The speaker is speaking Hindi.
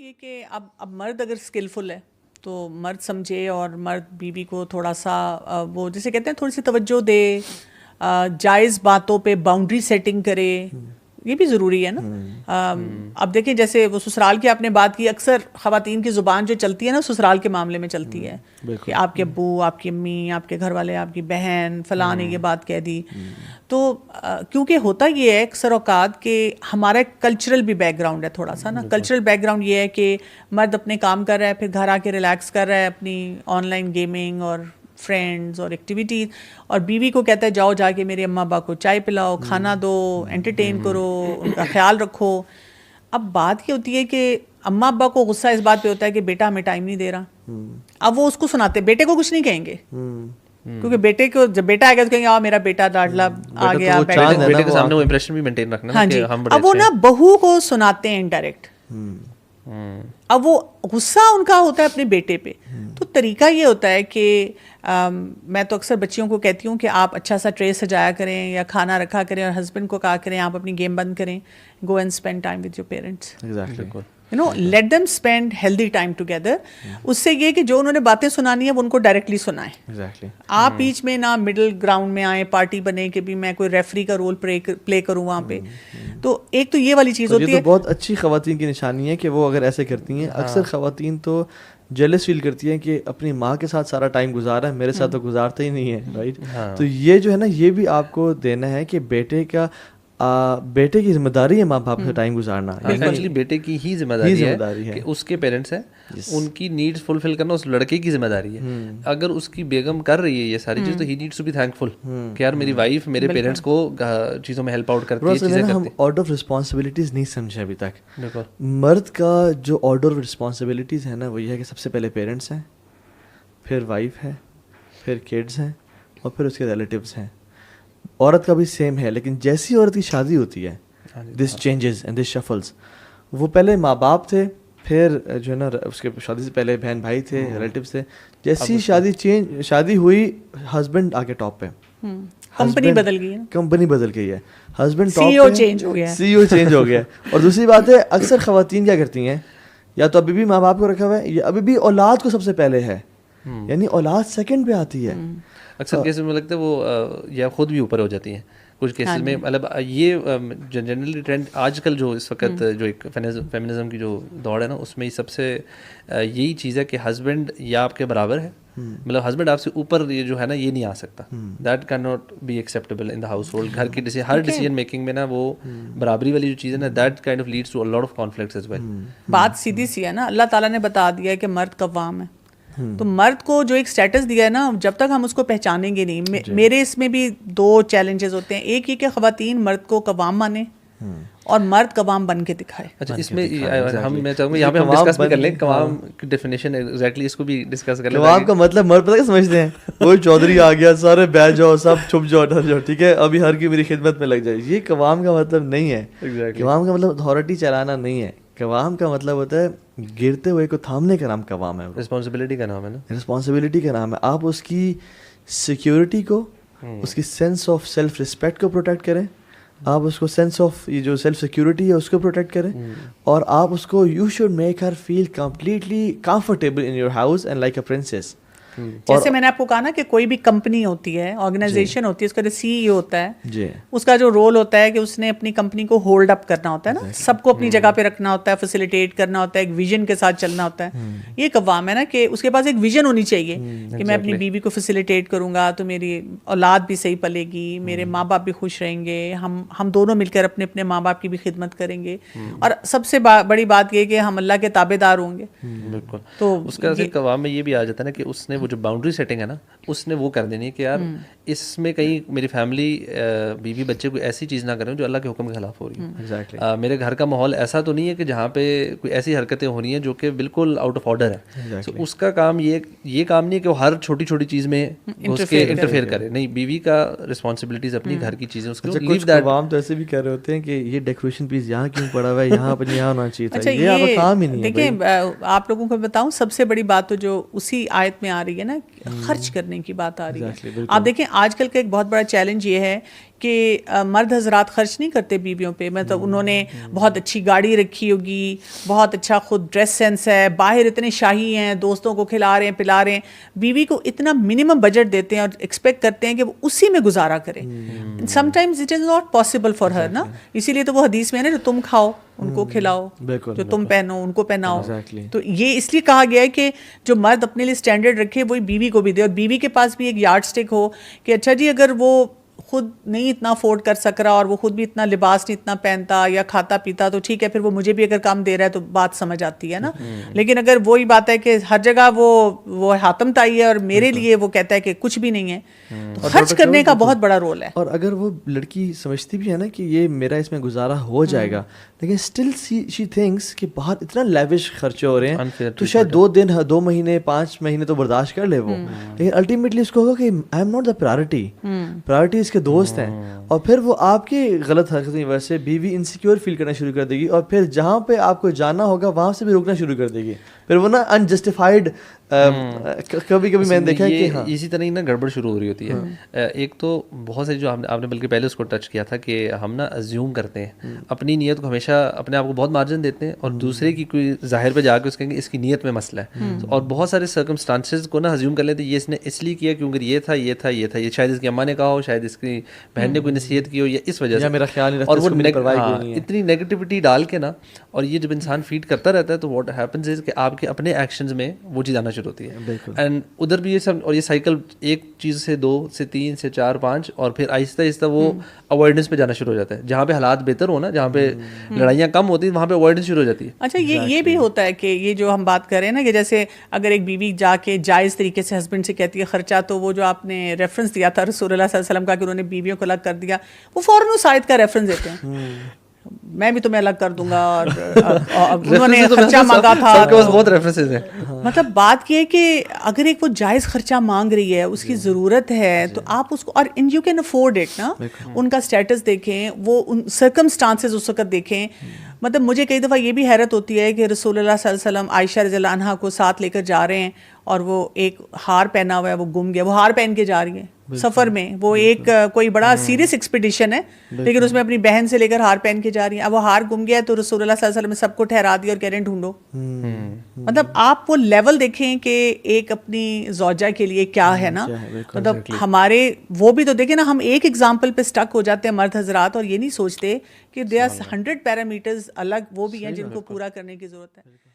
ये कि अब मर्द अगर स्किलफुल है तो मर्द समझे और मर्द बीवी को थोड़ा सा वो जैसे कहते हैं थोड़ी सी तवज्जो दे, जायज़ बातों पे बाउंड्री सेटिंग करे, ये भी ज़रूरी है ना। अब देखिए जैसे वो ससुराल की आपने बात की, अक्सर ख़वातीन की ज़ुबान जो चलती है ना ससुराल के मामले में चलती है कि आपके अब्बू, आपकी अम्मी, आपके घर वाले, आपकी बहन फ़लाँ ने ये बात कह दी। तो क्योंकि होता ये है अक्सर औकात कि हमारा कल्चरल भी बैकग्राउंड है थोड़ा सा ना। कल्चरल बैकग्राउंड ये है कि मर्द अपने काम कर रहा है, फिर घर आके रिलैक्स कर रहा है, अपनी ऑनलाइन गेमिंग और फ्रेंड्स और एक्टिविटीज़, और बीवी को कहता है जाओ जाके मेरे अम्मा अब्बा को चाय पिलाओ, खाना दो, एंटरटेन करो, उनका ख्याल रखो। अब बात ये होती है कि अम्मा अब्बा को गुस्सा इस बात पे होता है कि बेटा हमें टाइम नहीं दे रहा। अब वो उसको सुनाते, बेटे को कुछ नहीं कहेंगे क्योंकि बेटे को जब बेटा आएगा तो कहेंगे आ मेरा बेटा लाडला आ गया, बेटे के सामने वो इंप्रेशन भी मेंटेन रखना। हाँ जी। अब वो ना बहू को सुनाते हैं इनडायरेक्ट। अब वो गुस्सा उनका होता है अपने बेटे पे। तो तरीका ये होता है कि मैं तो अक्सर बच्चियों को कहती हूँ कि आप अच्छा सा ट्रे सजाया करें या खाना रखा करें और हस्बैंड को कहा करें आप अपनी गेम बंद करें, go and spend time with your parents. Exactly, you know, let them spend healthy time together. उससे ये कि जो उन्होंने बातें सुनानी है वो उनको डायरेक्टली सुनाएं। एग्जैक्टली, आप बीच में ना मिडिल ग्राउंड में आए, पार्टी बने कि भी मैं कोई रेफरी का रोल प्ले करूँ वहाँ पे। तो एक तो ये वाली चीज़ होती है। ये तो बहुत अच्छी खवातीन की निशानी है कि वो अगर ऐसे करती हैं। अक्सर खवातीन तो जेलस फील करती हैं कि अपनी माँ के साथ सारा टाइम गुजारा है, मेरे साथ तो गुजारता ही नहीं है, राइट। तो ये जो है ना, ये भी आपको देना है कि बेटे की जिम्मेदारी है माँ बाप से टाइम गुजारना। एक्चुअली बेटे की ही जिम्मेदारी है कि उसके पेरेंट्स हैं, उनकी नीड्स फुलफिल करना उस लड़के की जिम्मेदारी है। अगर उसकी बेगम कर रही है ये सारी चीज तो ही नीड्स टू बी थैंकफुल कि यार मेरी वाइफ मेरे पेरेंट्स को चीज़ों में हेल्प आउट करती है, चीज़ें करती है। हम ऑर्डर ऑफ रिस्पॉन्सिबिलिटीज नहीं समझे अभी तक। मर्द का जो ऑर्डर ऑफ रिस्पॉन्सिबिलिटीज है ना, वो ये है कि सबसे पहले पेरेंट्स हैं, फिर वाइफ है, फिर किड्स हैं और फिर उसके रिलेटिव्स हैं। औरत का भी सेम है, लेकिन जैसी औरत की शादी होती है, this changes and this shuffles. वो पहले माँ बाप थे, फिर जो है ना उसके शादी से पहले बहन भाई थे, रिलेटिव्स थे। जैसी शादी हुई, हस्बैंड आके टॉप पे, कंपनी बदल गई है, कंपनी बदल गई है, हस्बैंड टॉप CEO चेंज हो गया है, CEO चेंज हो गया है। और दूसरी बात है, अक्सर खवातीन क्या करती हैं, या तो अभी भी माँ बाप को रखा हुआ है या अभी भी औलाद को सबसे पहले है, यानी औलाद सेकंड पे आती है। अक्सर केसेस में लगता है वो या खुद भी ऊपर हो जाती हैं कुछ केसेस में। मतलब ये जनरली ट्रेंड आजकल जो इस वक्त जो एक फेमिनिज्म की जो दौड़ है ना, उसमें सबसे यही चीज़ है कि हस्बैंड या आपके बराबर है, मतलब हस्बैंड आपसे ऊपर ये जो है ना ये नहीं आ सकता। That can not be acceptable in the house hold. घर की हर डिसीजन मेकिंग में ना वो बराबरी वाली जो चीज़ है ना, that kind of leads to a lot of conflicts as well. बात सीधी सी है ना, अल्लाह ताला ने बता दिया है कि मर्द कव्वाम है। तो मर्द को जो एक स्टेटस दिया है ना, जब तक हम उसको पहचानेंगे नहीं। मेरे इसमें भी दो चैलेंजेस होते हैं। एक ये कि खवातीन मर्द को कवाम माने और मर्द कवाम बन के दिखाए। अच्छा, इसमें मैं चाहूँगा यहाँ पे हम डिस्कस भी कर लें कवाम की डेफिनेशन एग्जैक्टली, इसको भी डिस्कस कर लें। कवाम का मतलब मर्द पता क्या समझते हैं, वो चौधरी आ गया, सारे बैठ जाओ, सब छुप जाओ, डर जाओ, ठीक है, अभी हर की मेरी खिदमत में लग जाए। ये कवाम का मतलब नहीं है। कवाम का मतलब अथॉरिटी चलाना नहीं है। कवाम का मतलब होता है गिरते हुए को थामने का नाम कवाम है। रिस्पॉन्सिबिलिटी का नाम है ना, रिस्पॉन्सिबिलिटी का नाम है। आप उसकी सिक्योरिटी को, उसकी सेंस ऑफ सेल्फ रिस्पेक्ट को प्रोटेक्ट करें, आप उसको सेंस ऑफ ये जो सेल्फ सिक्योरिटी है उसको प्रोटेक्ट करें, और आप उसको you should make her feel completely comfortable in your house and like a princess. जैसे मैंने आपको कहा ना कि कोई भी कंपनी होती है, ऑर्गेनाइजेशन होती है, उसका जो CEO होता है जी, उसका जो रोल होता है कि उसने अपनी कंपनी को होल्ड अप करना होता है ना, सबको अपनी जगह पे रखना होता है, फैसिलिटेट करना होता है, एक विजन के साथ चलना होता है। ये कव्वाम है ना कि उसके पास एक विजन होनी चाहिए कि मैं अपनी बीवी को फैसिलिटेट करूंगा तो मेरी औलाद भी सही पलेगी, मेरे माँ बाप भी खुश रहेंगे, हम दोनों मिलकर अपने अपने माँ बाप की भी खिदमत करेंगे, और सबसे बड़ी बात ये कि हम अल्लाह के ताबेदार होंगे। बिल्कुल। तो उसका कवाम में ये भी आ जाता है ना कि उसने वो जो बाउंड्री सेटिंग है ना, उसने वो कर देनी है कि यार इसमें कहीं मेरी फैमिली बीवी बच्चे कोई ऐसी चीज़ ना करें जो अल्लाह के हुक्म के खिलाफ हो रही है। Exactly. मेरे घर का माहौल ऐसा तो नहीं है कि जहाँ पे कोई ऐसी हरकतें हो रही हैं जो कि बिल्कुल आउट ऑफ ऑर्डर है। Exactly. तो उसका काम ये काम नहीं है कि वो हर छोटी छोटी चीज़ में उसके इंटरफेयर करे। नहीं, बीवी का रिस्पॉन्सिबिलिटीज अपनी घर की चीज़ें उसको कुछ कवाम तो ऐसे भी कह रहे होते हैं कि ये डेकोरेशन पीस यहाँ क्यों पड़ा हुआ है, यहाँ पर यहाँ होना चाहिए था। ये आपका काम ही नहीं है। देखिए आप लोगों को बताऊं, सबसे बड़ी बात तो जो उसी आयत में आ रही है ना, खर्च करने की बात आ रही है। आप देखें आजकल का एक बहुत बड़ा चैलेंज ये है कि मर्द हजरात खर्च नहीं करते बीवियों पे, मतलब उन्होंने बहुत अच्छी गाड़ी रखी होगी, बहुत अच्छा खुद ड्रेस सेंस है, बाहर इतने शाही हैं, दोस्तों को खिला रहे हैं पिला रहे हैं, बीवी को इतना मिनिमम बजट देते हैं और एक्सपेक्ट करते हैं कि वो उसी में गुजारा करे। Sometimes it is not possible for her ना, इसीलिए तो वो हदीस में है ना, जो तुम खाओ उनको खिलाओ, जो तुम पहनो उनको पहनाओ। तो ये इसलिए कहा गया है कि जो मर्द अपने लिए स्टैंडर्ड रखे वही बीवी को भी दे, और बीवी के पास भी एक यार्ड स्टिक हो कि अच्छा जी अगर वो खुद नहीं इतना अफोर्ड कर सक रहा और वो खुद भी इतना लिबास नहीं इतना पहनता या खाता पीता तो ठीक है, फिर वो मुझे भी अगर काम दे रहा है तो बात समझ आती है ना। लेकिन अगर वही बात है कि हर जगह वो हातम ताई है और मेरे लिए वो कहता है कि कुछ भी नहीं है, तो खर्च करने का बहुत बड़ा रोल है। और अगर वो लड़की समझती भी है ना कि ये मेरा इसमें गुजारा हो जाएगा, लेकिन स्टिल शी थिंक्स कि बाहर इतना लेविश खर्चे हो रहे हैं तो शायद 2 दिन 2 महीने 5 महीने तो बर्दाश्त कर ले वो, लेकिन अल्टीमेटली उसको होगा कि I am not the priority इसके दोस्त हैं, और फिर वो आपकी गलत हरकतों की वजह से बीवी इनसिक्योर फील करना शुरू कर देगी, और फिर जहाँ पे आपको जाना होगा वहाँ से भी रुकना शुरू कर देगी, फिर वो ना अनजस्टिफाइड कभी कभी मैंने देखा है कि हाँ इसी तरह ही ना गड़बड़ शुरू हो रही होती है। एक तो बहुत सारी जो आपने बल्कि पहले उसको टच किया था कि हम ना अज्यूम करते हैं, अपनी नीयत को हमेशा अपने आप को बहुत मार्जिन देते हैं और दूसरे की कोई जाहिर पे जाके उसके इसकी नीयत में मसला है, और बहुत सारे सर्कमस्टांसेस को ना अज्यूम कर लेते हैं ये इसने इसलिए किया क्योंकि ये था ये शायद इसकी अम्मा ने कहा हो, शायद इसकी बहन ने कोई नसीहत की हो, या इस वजह से मेरा ख्याल नहीं रखता, और वो इतनी नेगेटिविटी डाल के ना, और ये जब इंसान फीड करता रहता है तो व्हाट हैपेंस इज कि आपके अपने एक्शंस में वो चीज़ आना शुरू होती है, एंड उधर भी ये सब, और ये साइकिल एक चीज़ से 2 से 3 से 4 5 और फिर आहिस्ता आहिस्ता वो अवॉइडेंस पे जाना शुरू हो जाता है, जहाँ पे हालात बेहतर हो ना, जहाँ पे लड़ाइयाँ कम होती हैं वहाँ पे अवॉइडेंस शुरू हो जाती है। अच्छा ये भी होता है कि ये जो हम बात कर रहे हैं ना कि जैसे अगर एक बीवी जाके जायज़ तरीके से हस्बैंड से कहती है खर्चा, तो वो जो आपने रेफरेंस दिया था रसूलुल्लाह सल्लल्लाहु अलैहि वसल्लम का कि उन्होंने बीवियों को अलग कर दिया, वो फ़ौरन उस आयत का रेफरेंस देते हैं, मैं भी तुम्हें अलग कर दूंगा, और उन्होंने खर्चा मांगा था, बहुत रेफरेंसेस हैं। मतलब बात ये है कि अगर एक वो जायज़ खर्चा मांग रही है, उसकी ज़रूरत है, तो आप उसको, और इन यू कैन अफोर्ड इट ना, उनका स्टेटस देखें, वो उन सर्कमस्टांसेस उस वक्त देखें। मतलब मुझे कई दफ़ा ये भी हैरत होती है कि रसूलुल्लाह सल्लल्लाहु अलैहि वसल्लम आयशा रज़ियल्लाहु अन्हा को साथ लेकर जा रहे हैं और वो एक हार पहना हुआ है, वो गुम गया, वो हार पहन के जा रही है सफ़र में, वो एक कोई बड़ा सीरियस एक्सपीडिशन है, लेकिन उसमें अपनी बहन से लेकर हार पहन के जा रही है। अब वो हार गुम गया तो रसूलुल्लाह सल्लल्लाहु अलैहि वसल्लम ने सबको ठहरा दिया और कह रहे हैं ढूंढो। मतलब आप वो लेवल देखें कि एक अपनी ज़ौजा के लिए क्या है ना, मतलब हमारे वो भी तो देखें ना, हम एक एग्जाम्पल पे स्टक हो जाते हैं मर्द हजरात, और ये नहीं सोचते कि दे आर 100 पैरामीटर्स अलग वो भी हैं जिनको पूरा करने की ज़रूरत है।